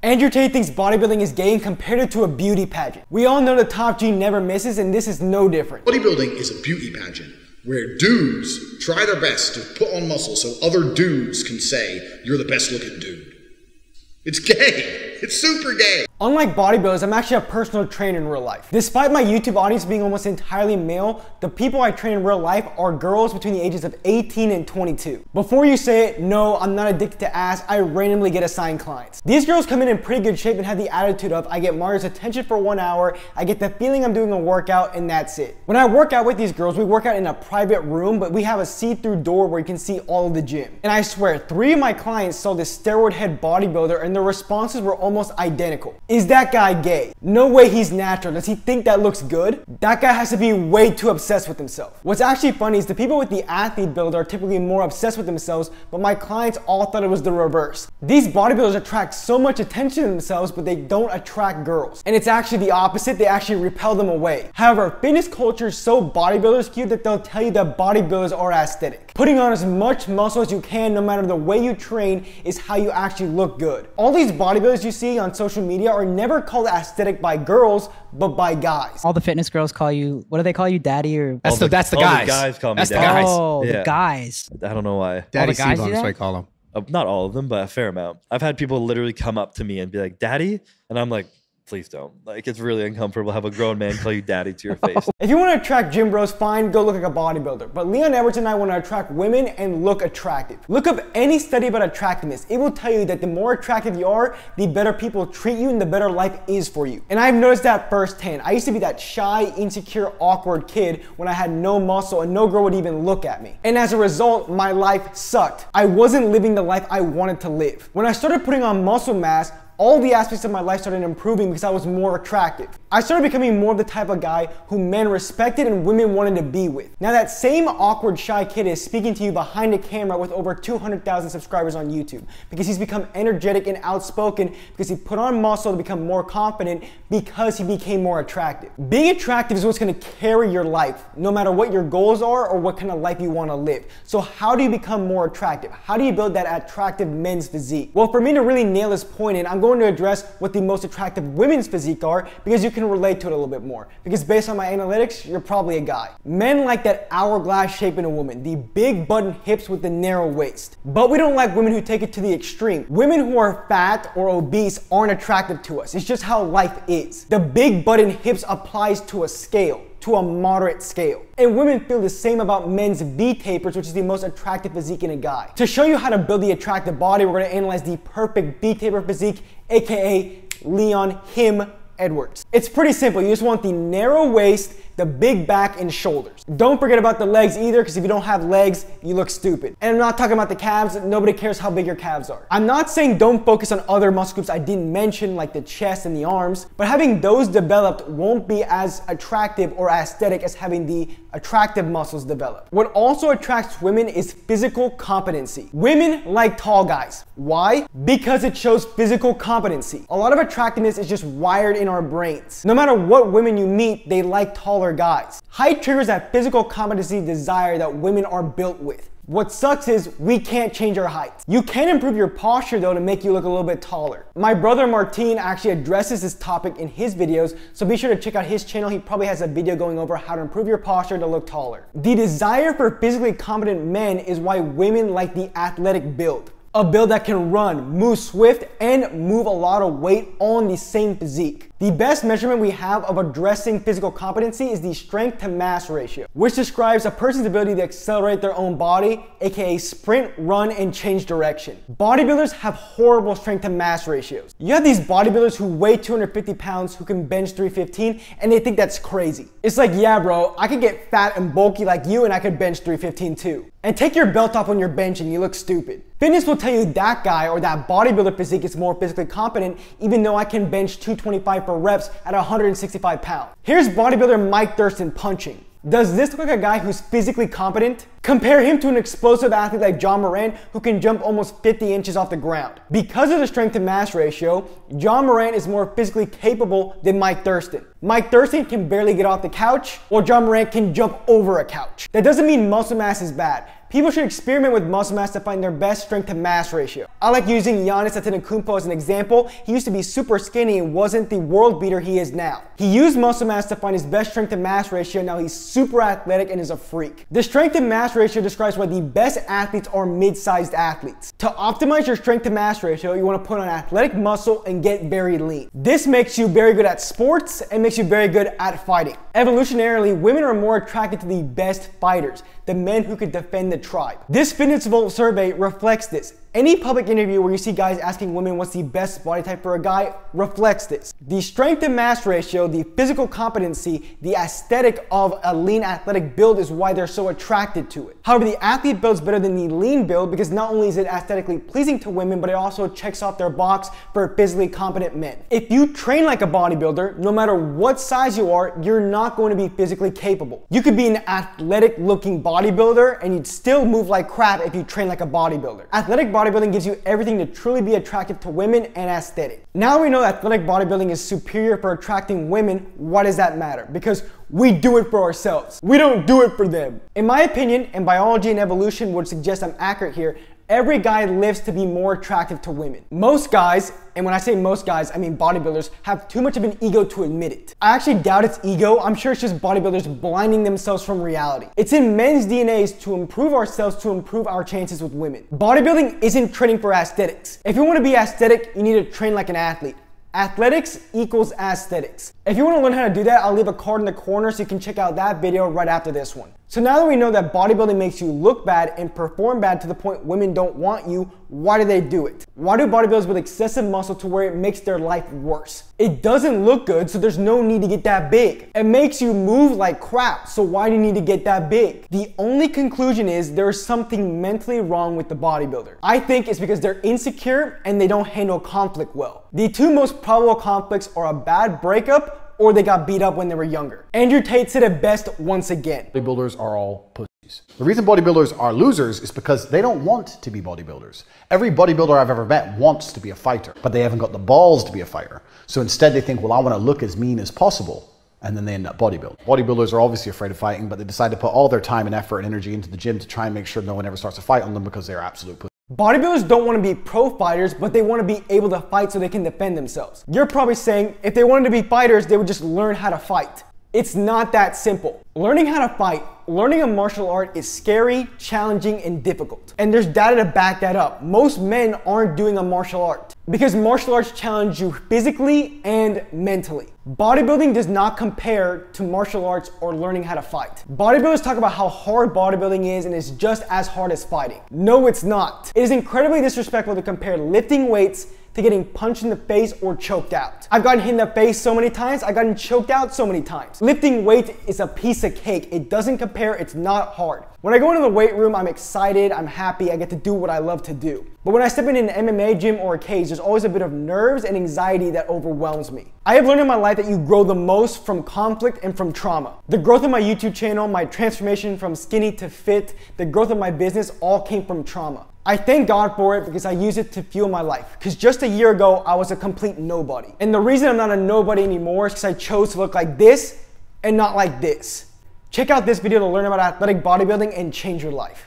Andrew Tate thinks bodybuilding is gay and compared it to a beauty pageant. We all know the top G never misses, and this is no different. Bodybuilding is a beauty pageant where dudes try their best to put on muscle so other dudes can say, you're the best looking dude. It's gay. It's super gay. Unlike bodybuilders, I'm actually a personal trainer in real life. Despite my YouTube audience being almost entirely male, the people I train in real life are girls between the ages of 18 and 22. Before you say it, no, I'm not addicted to ass, I randomly get assigned clients. These girls come in pretty good shape and have the attitude of, I get Mario's attention for 1 hour, I get the feeling I'm doing a workout, and that's it. When I work out with these girls, we work out in a private room, but we have a see-through door where you can see all of the gym. And I swear, 3 of my clients saw this steroid head bodybuilder and their responses were almost identical. Is that guy gay? No way he's natural. Does he think that looks good? That guy has to be way too obsessed with himself. What's actually funny is the people with the athlete build are typically more obsessed with themselves, but my clients all thought it was the reverse. These bodybuilders attract so much attention to themselves, but they don't attract girls. And it's actually the opposite. They actually repel them away. However, fitness culture is so bodybuilder skewed that they'll tell you that bodybuilders are aesthetic. Putting on as much muscle as you can, no matter the way you train, is how you actually look good. All these bodybuilders you see on social media are never called aesthetic by girls, but by guys. All the fitness girls call you, what do they call you, daddy? Or that's the guys. All the guys call me that's daddy. the guys. Oh, Yeah. the guys. I don't know why. Daddy the guys C-bomb, do that's what I that? call them. Not all of them, but a fair amount. I've had people literally come up to me and be like, "Daddy," and I'm like, please don't. Like, it's really uncomfortable to have a grown man call you daddy to your face. If you want to attract gym bros, fine, go look like a bodybuilder. But Leon Edwards and I want to attract women and look attractive. Look up any study about attractiveness. It will tell you that the more attractive you are, the better people treat you and the better life is for you. And I've noticed that firsthand. I used to be that shy, insecure, awkward kid when I had no muscle and no girl would even look at me. And as a result, my life sucked. I wasn't living the life I wanted to live. When I started putting on muscle mass, all the aspects of my life started improving because I was more attractive. I started becoming more of the type of guy who men respected and women wanted to be with. Now that same awkward, shy kid is speaking to you behind a camera with over 200,000 subscribers on YouTube because he's become energetic and outspoken because he put on muscle to become more confident because he became more attractive. Being attractive is what's gonna carry your life, no matter what your goals are or what kind of life you wanna live. So how do you become more attractive? How do you build that attractive men's physique? Well, for me to really nail this point in, I'm going to address what the most attractive women's physique are because you can relate to it a little bit more. Because based on my analytics, you're probably a guy. Men like that hourglass shape in a woman, the big button hips with the narrow waist. But we don't like women who take it to the extreme. Women who are fat or obese aren't attractive to us. It's just how life is. The big button hips applies to a scale, to a moderate scale. And women feel the same about men's V-tapers, which is the most attractive physique in a guy. To show you how to build the attractive body, we're gonna analyze the perfect V-taper physique, aka Leon Edwards. It's pretty simple. You just want the narrow waist, the big back and shoulders. Don't forget about the legs either, because if you don't have legs, you look stupid. And I'm not talking about the calves. Nobody cares how big your calves are. I'm not saying don't focus on other muscle groups I didn't mention, like the chest and the arms, but having those developed won't be as attractive or aesthetic as having the attractive muscles developed. What also attracts women is physical competency. Women like tall guys. Why? Because it shows physical competency. A lot of attractiveness is just wired in our brains. No matter what women you meet, they like taller guys. Height triggers that physical competency desire that women are built with. What sucks is we can't change our height. You can improve your posture though to make you look a little bit taller. My brother Martin actually addresses this topic in his videos, so be sure to check out his channel. He probably has a video going over how to improve your posture to look taller. The desire for physically competent men is why women like the athletic build. A build that can run, move swift, and move a lot of weight on the same physique. The best measurement we have of addressing physical competency is the strength to mass ratio, which describes a person's ability to accelerate their own body, aka sprint, run, and change direction. Bodybuilders have horrible strength to mass ratios. You have these bodybuilders who weigh 250 pounds who can bench 315, and they think that's crazy. It's like, yeah bro, I could get fat and bulky like you and I could bench 315 too. And take your belt off on your bench and you look stupid. Fitness will tell you that guy or that bodybuilder physique is more physically competent even though I can bench 225 for reps at 165 pounds. Here's bodybuilder Mike Thurston punching. Does this look like a guy who's physically competent? Compare him to an explosive athlete like John Morant who can jump almost 50 inches off the ground. Because of the strength to mass ratio, John Morant is more physically capable than Mike Thurston. Mike Thurston can barely get off the couch, while John Morant can jump over a couch. That doesn't mean muscle mass is bad. People should experiment with muscle mass to find their best strength to mass ratio. I like using Giannis Antetokounmpo as an example. He used to be super skinny and wasn't the world beater he is now. He used muscle mass to find his best strength to mass ratio. Now he's super athletic and is a freak. The strength to mass ratio describes why the best athletes are mid-sized athletes. To optimize your strength to mass ratio, you want to put on athletic muscle and get very lean. This makes you very good at sports and makes you very good at fighting. Evolutionarily, women are more attracted to the best fighters, the men who could defend the tribe. This Fitness Vault survey reflects this. Any public interview where you see guys asking women what's the best body type for a guy reflects this. The strength to mass ratio, the physical competency, the aesthetic of a lean athletic build is why they're so attracted to it. However, the athlete build's better than the lean build because not only is it aesthetically pleasing to women, but it also checks off their box for physically competent men. If you train like a bodybuilder, no matter what size you are, you're not going to be physically capable. You could be an athletic looking bodybuilder and you'd still move like crap if you train like a bodybuilder. Athletic bodybuilding gives you everything to truly be attractive to women and aesthetic. Now we know that athletic bodybuilding is superior for attracting women. Why does that matter? Because we do it for ourselves. We don't do it for them. In my opinion, and biology and evolution would suggest I'm accurate here, every guy lives to be more attractive to women. Most guys, and when I say most guys, I mean bodybuilders, have too much of an ego to admit it. I actually doubt it's ego. I'm sure it's just bodybuilders blinding themselves from reality. It's in men's DNAs to improve ourselves, to improve our chances with women. Bodybuilding isn't training for aesthetics. If you want to be aesthetic, you need to train like an athlete. Athletics equals aesthetics. If you want to learn how to do that, I'll leave a card in the corner so you can check out that video right after this one. So now that we know that bodybuilding makes you look bad and perform bad to the point women don't want you, why do they do it? Why do bodybuilders with excessive muscle to where it makes their life worse? It doesn't look good, so there's no need to get that big. It makes you move like crap, so why do you need to get that big? The only conclusion is there's something mentally wrong with the bodybuilder. I think it's because they're insecure and they don't handle conflict well. The two most probable conflicts are a bad breakup or they got beat up when they were younger. Andrew Tate said it best once again. Bodybuilders are all pussies. The reason bodybuilders are losers is because they don't want to be bodybuilders. Every bodybuilder I've ever met wants to be a fighter, but they haven't got the balls to be a fighter. So instead they think, well, I want to look as mean as possible. And then they end up bodybuilding. Bodybuilders are obviously afraid of fighting, but they decide to put all their time and effort and energy into the gym to try and make sure no one ever starts a fight on them because they're absolute pussies. Bodybuilders don't want to be pro fighters, but they want to be able to fight so they can defend themselves. You're probably saying if they wanted to be fighters, they would just learn how to fight. It's not that simple. Learning how to fight, learning a martial art is scary, challenging, and difficult. And there's data to back that up. Most men aren't doing a martial art because martial arts challenge you physically and mentally. Bodybuilding does not compare to martial arts or learning how to fight. Bodybuilders talk about how hard bodybuilding is and it's just as hard as fighting. No, it's not. It is incredibly disrespectful to compare lifting weights to getting punched in the face or choked out. I've gotten hit in the face so many times, I've gotten choked out so many times. Lifting weight is a piece of cake. It doesn't compare, it's not hard. When I go into the weight room, I'm excited, I'm happy, I get to do what I love to do. But when I step in an MMA gym or a cage, there's always a bit of nerves and anxiety that overwhelms me. I have learned in my life that you grow the most from conflict and from trauma. The growth of my YouTube channel, my transformation from skinny to fit, the growth of my business all came from trauma. I thank God for it because I use it to fuel my life. Because just a year ago, I was a complete nobody. And the reason I'm not a nobody anymore is because I chose to look like this and not like this. Check out this video to learn about athletic bodybuilding and change your life.